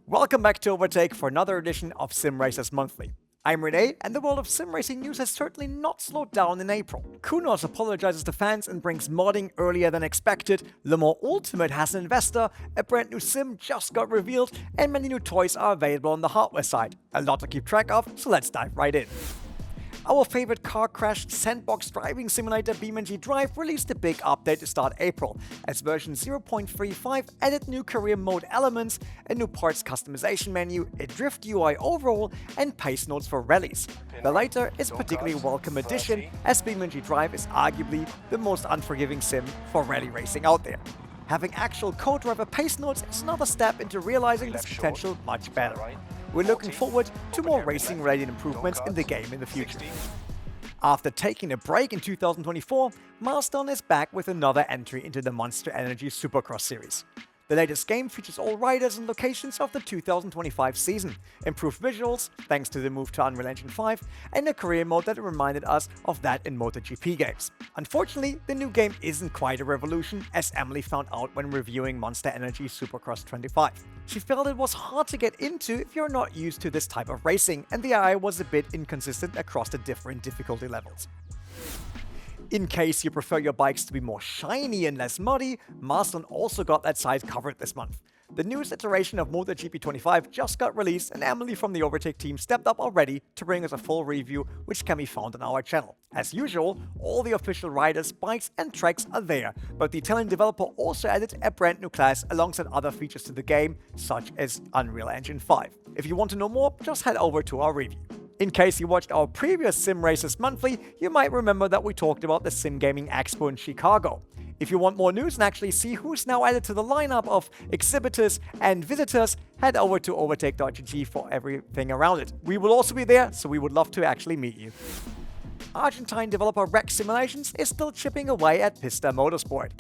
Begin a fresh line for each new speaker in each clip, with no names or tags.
Welcome back to Overtake for another edition of Sim Racers Monthly. I'm Renee, and the world of sim racing news has certainly not slowed down in April. Kunos apologizes to fans and brings modding earlier than expected, Le Mans Ultimate has an investor, a brand new sim just got revealed, and many new toys are available on the hardware side. A lot to keep track of, so let's dive right in. Our favorite car crash sandbox driving simulator BeamNG.drive released a big update to start April, as version 0.35 added new career mode elements, a new parts customization menu, a drift UI overhaul, and pace notes for rallies. The latter is particularly a welcome addition, as BeamNG.drive is arguably the most unforgiving sim for rally racing out there. Having actual co-driver pace notes is another step into realizing this potential much better. We're looking forward to more racing-related improvements in the game in the future. After taking a break in 2024, Milestone is back with another entry into the Monster Energy Supercross series. The latest game features all riders and locations of the 2025 season, improved visuals thanks to the move to Unreal Engine 5, and a career mode that reminded us of that in MotoGP games. Unfortunately, the new game isn't quite a revolution, as Emily found out when reviewing Monster Energy Supercross 25. She felt it was hard to get into if you're not used to this type of racing, and the AI was a bit inconsistent across the different difficulty levels. In case you prefer your bikes to be more shiny and less muddy, Milestone also got that side covered this month. The newest iteration of MotoGP 25 just got released, and Emily from the Overtake team stepped up already to bring us a full review, which can be found on our channel. As usual, all the official riders, bikes and tracks are there, but the Italian developer also added a brand new class alongside other features to the game, such as Unreal Engine 5. If you want to know more, just head over to our review. In case you watched our previous Sim Racers Monthly, you might remember that we talked about the Sim Gaming Expo in Chicago. If you want more news and actually see who's now added to the lineup of exhibitors and visitors, head over to Overtake.gg for everything around it. We will also be there, so we would love to actually meet you. Argentine developer Rex Simulations is still chipping away at PISTA Motorsport.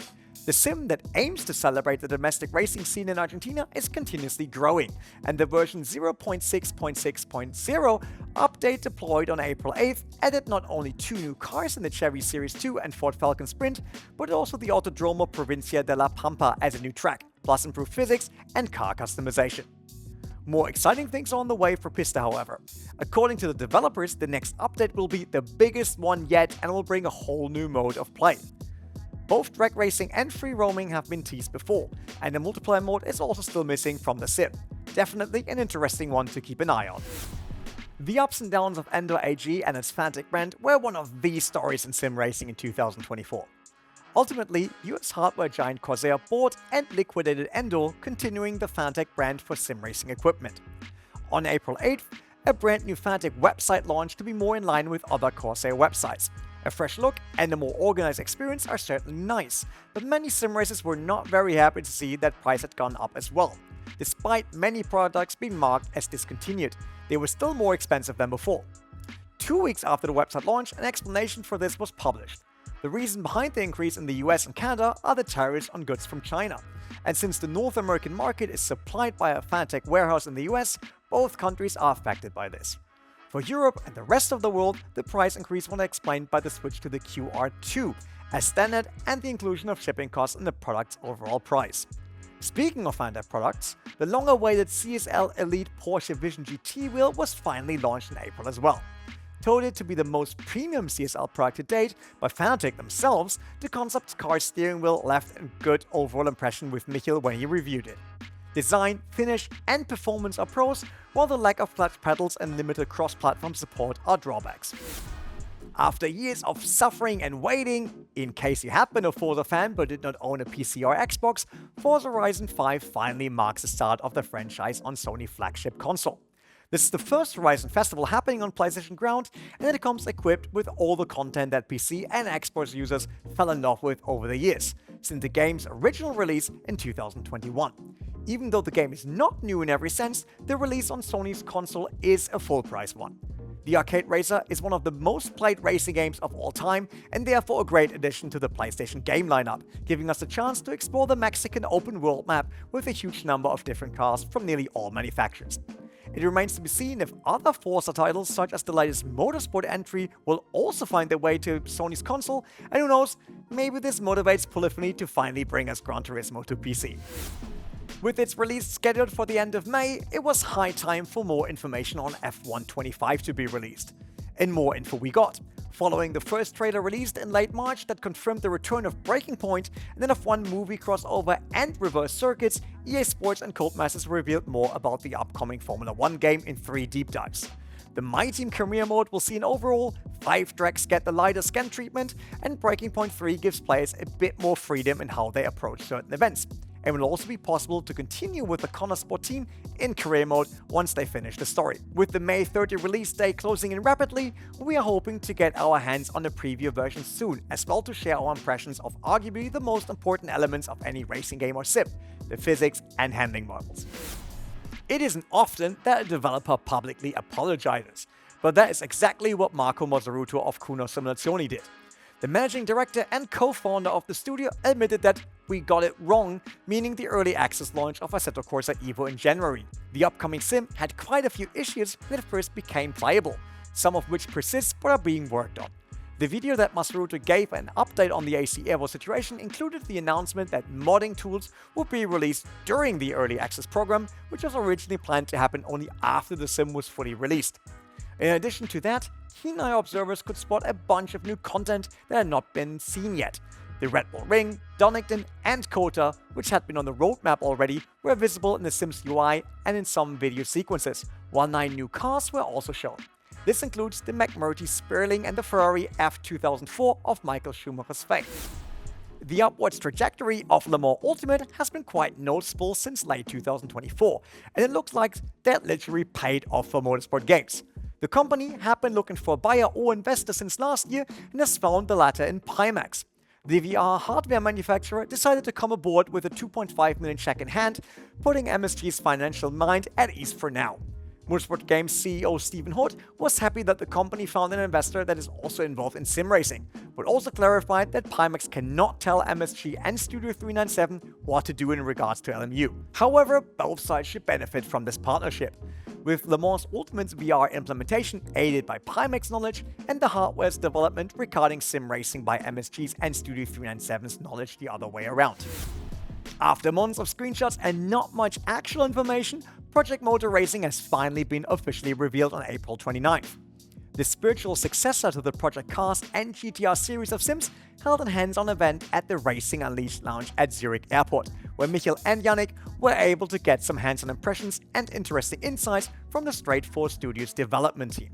The sim that aims to celebrate the domestic racing scene in Argentina is continuously growing, and the version 0.6.6.0 update deployed on April 8th added not only 2 new cars in the Chevy Series 2 and Ford Falcon Sprint, but also the Autodromo Provincia de la Pampa as a new track, plus improved physics and car customization. More exciting things are on the way for PISTA, however. According to the developers, the next update will be the biggest one yet and will bring a whole new mode of play. Both drag racing and free roaming have been teased before, and the multiplayer mode is also still missing from the sim. Definitely an interesting one to keep an eye on. The ups and downs of Endor AG and its Fanatec brand were one of the stories in sim racing in 2024. Ultimately, US hardware giant Corsair bought and liquidated Endor, continuing the Fanatec brand for sim racing equipment. On April 8th, a brand new Fanatec website launched to be more in line with other Corsair websites. A fresh look and a more organized experience are certainly nice, but many sim racers were not very happy to see that price had gone up as well. Despite many products being marked as discontinued, they were still more expensive than before. 2 weeks after the website launch, an explanation for this was published. The reason behind the increase in the US and Canada are the tariffs on goods from China. And since the North American market is supplied by a Fanatec warehouse in the US, both countries are affected by this. For Europe and the rest of the world, the price increase was explained by the switch to the QR2 as standard and the inclusion of shipping costs in the product's overall price. Speaking of Fanatec products, the long-awaited CSL Elite Porsche Vision GT wheel was finally launched in April as well. Touted to be the most premium CSL product to date by Fanatec themselves, the concept car steering wheel left a good overall impression with Michiel when he reviewed it. Design, finish, and performance are pros, while the lack of clutch pedals and limited cross-platform support are drawbacks. After years of suffering and waiting, in case you have been a Forza fan but did not own a PC or Xbox, Forza Horizon 5 finally marks the start of the franchise on Sony flagship console. This is the first Horizon Festival happening on PlayStation ground, and it comes equipped with all the content that PC and Xbox users fell in love with over the years, since the game's original release in 2021. Even though the game is not new in every sense, the release on Sony's console is a full-price one. The arcade racer is one of the most played racing games of all time, and therefore a great addition to the PlayStation game lineup, giving us a chance to explore the Mexican open world map with a huge number of different cars from nearly all manufacturers. It remains to be seen if other Forza titles, such as the latest Motorsport entry, will also find their way to Sony's console, and who knows, maybe this motivates Polyphony to finally bring us Gran Turismo to PC. With its release scheduled for the end of May, it was high time for more information on F125 to be released. And more info we got. Following the first trailer released in late March that confirmed the return of Breaking Point, and then F1 movie crossover and reverse circuits, EA Sports and Codemasters revealed more about the upcoming Formula 1 game in 3 deep dives. The My Team Career mode will see an overhaul, 5 tracks get the lighter scan treatment, and Breaking Point 3 gives players a bit more freedom in how they approach certain events. It will also be possible to continue with the Connor Sport team in career mode once they finish the story. With the May 30 release day closing in rapidly, we are hoping to get our hands on a preview version soon, as well to share our impressions of arguably the most important elements of any racing game or sim, the physics and handling models. It isn't often that a developer publicly apologizes, but that is exactly what Marco Mazzaruto of Kuno Simulazioni did. The managing director and co-founder of the studio admitted that we got it wrong, meaning the early access launch of Assetto Corsa EVO in January. The upcoming sim had quite a few issues when it first became playable, some of which persist but are being worked on. The video that Mazzaruto gave an update on the AC EVO situation included the announcement that modding tools would be released during the early access program, which was originally planned to happen only after the sim was fully released. In addition to that, keen eye observers could spot a bunch of new content that had not been seen yet. The Red Bull Ring, Donington, and Kota, which had been on the roadmap already, were visible in the Sim's UI and in some video sequences, while 9 new cars were also shown. This includes the McMurtry Sperling and the Ferrari F2004 of Michael Schumacher's fame. The upwards trajectory of Le Mans Ultimate has been quite noticeable since late 2024, and it looks like that literally paid off for Motorsport games. The company had been looking for a buyer or investor since last year and has found the latter in Pimax. The VR hardware manufacturer decided to come aboard with a 2.5 million check in hand, putting MSG's financial mind at ease for now. Motorsport Games CEO Stephen Hood was happy that the company found an investor that is also involved in sim racing, but also clarified that Pimax cannot tell MSG and Studio 397 what to do in regards to LMU. However, both sides should benefit from this partnership, with Le Mans Ultimate's VR implementation aided by Pimax knowledge and the hardware's development regarding sim racing by MSG's and Studio 397's knowledge the other way around. After months of screenshots and not much actual information, Project MoZA Racing has finally been officially revealed on April 29th. The spiritual successor to the Project Cars and GTR series of sims held a hands-on event at the Racing Unleashed lounge at Zurich Airport, where Michael and Yannick were able to get some hands-on impressions and interesting insights from the Straight 4 Studios development team.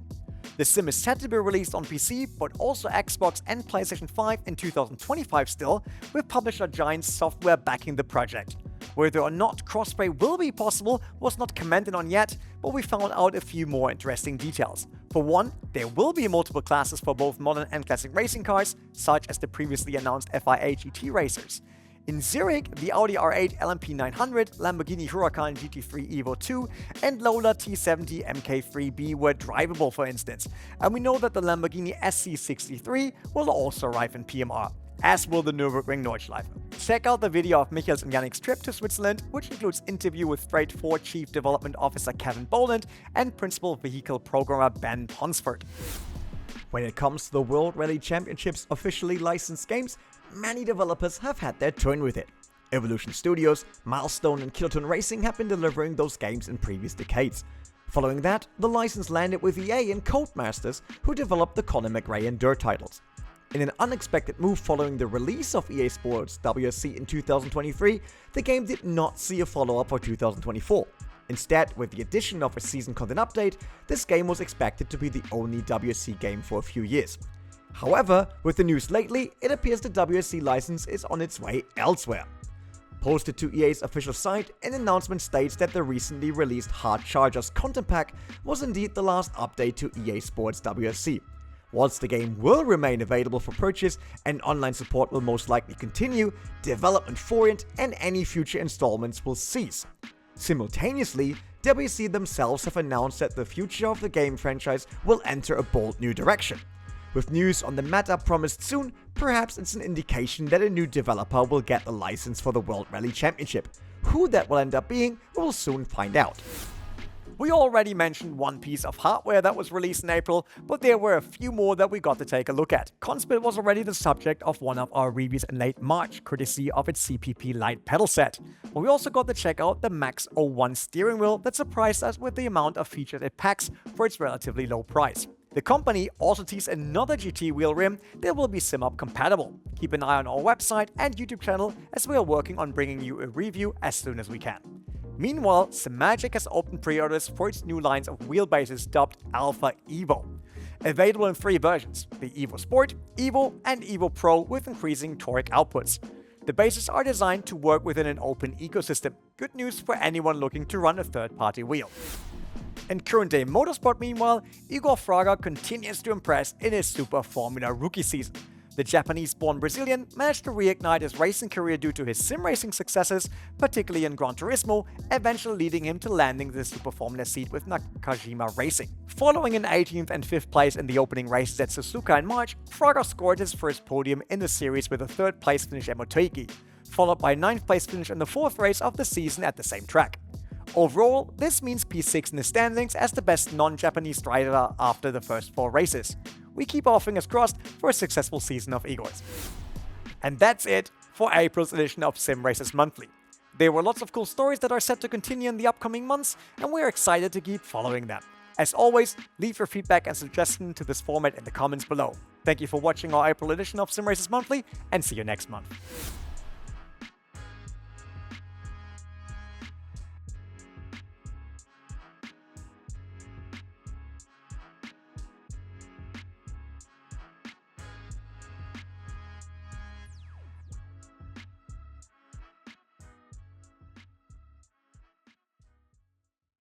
The sim is set to be released on PC, but also Xbox and PlayStation 5 in 2025 still, with publisher Giant Software backing the project. Whether or not crossplay will be possible was not commented on yet, but we found out a few more interesting details. For one, there will be multiple classes for both modern and classic racing cars, such as the previously announced FIA GT racers. In Zurich, the Audi R8 LMP 900, Lamborghini Huracan GT3 Evo 2, and Lola T70 MK3B were drivable, for instance, and we know that the Lamborghini SC63 will also arrive in PMR, as will the Nürburgring Nordschleife. Check out the video of Michael's and Yannick's trip to Switzerland, which includes interview with Straight 4 Chief Development Officer Kevin Boland and Principal Vehicle Programmer Ben Ponsford. When it comes to the World Rally Championships officially licensed games, many developers have had their turn with it. Evolution Studios, Milestone and Kiloton Racing have been delivering those games in previous decades. Following that, the license landed with EA and Codemasters, who developed the Colin McRae and Dirt titles. In an unexpected move following the release of EA Sports WRC in 2023, the game did not see a follow-up for 2024. Instead, with the addition of a season content update, this game was expected to be the only WRC game for a few years. However, with the news lately, it appears the WRC license is on its way elsewhere. Posted to EA's official site, an announcement states that the recently released Hard Chargers content pack was indeed the last update to EA Sports WRC. Whilst the game will remain available for purchase and online support will most likely continue, development for it and any future installments will cease. Simultaneously, WRC themselves have announced that the future of the game franchise will enter a bold new direction. With news on the matter promised soon, perhaps it's an indication that a new developer will get the license for the World Rally Championship. Who that will end up being, we will soon find out. We already mentioned one piece of hardware that was released in April, but there were a few more that we got to take a look at. Conspit was already the subject of one of our reviews in late March, courtesy of its CPP Lite pedal set. But we also got to check out the Max 01 steering wheel that surprised us with the amount of features it packs for its relatively low price. The company also teased another GT wheel rim that will be SimUp compatible. Keep an eye on our website and YouTube channel as we are working on bringing you a review as soon as we can. Meanwhile, Simagic has opened pre-orders for its new lines of wheelbases dubbed Alpha Evo. Available in 3 versions, the Evo Sport, Evo, and Evo Pro with increasing torque outputs. The bases are designed to work within an open ecosystem. Good news for anyone looking to run a third-party wheel. In current-day motorsport, meanwhile, Igor Fraga continues to impress in his Super Formula rookie season. The Japanese-born Brazilian managed to reignite his racing career due to his sim racing successes, particularly in Gran Turismo, eventually leading him to landing the Super Formula seat with Nakajima Racing. Following an 18th and 5th place in the opening races at Suzuka in March, Fraga scored his first podium in the series with a 3rd place finish at Motegi, followed by a 9th place finish in the 4th race of the season at the same track. Overall, this means P6 in the standings as the best non-Japanese driver after the first 4 races. We keep our fingers crossed for a successful season of Igor's. And that's it for April's edition of Sim Racers Monthly. There were lots of cool stories that are set to continue in the upcoming months, and we're excited to keep following them. As always, leave your feedback and suggestions to this format in the comments below. Thank you for watching our April edition of Sim Racers Monthly, and see you next month.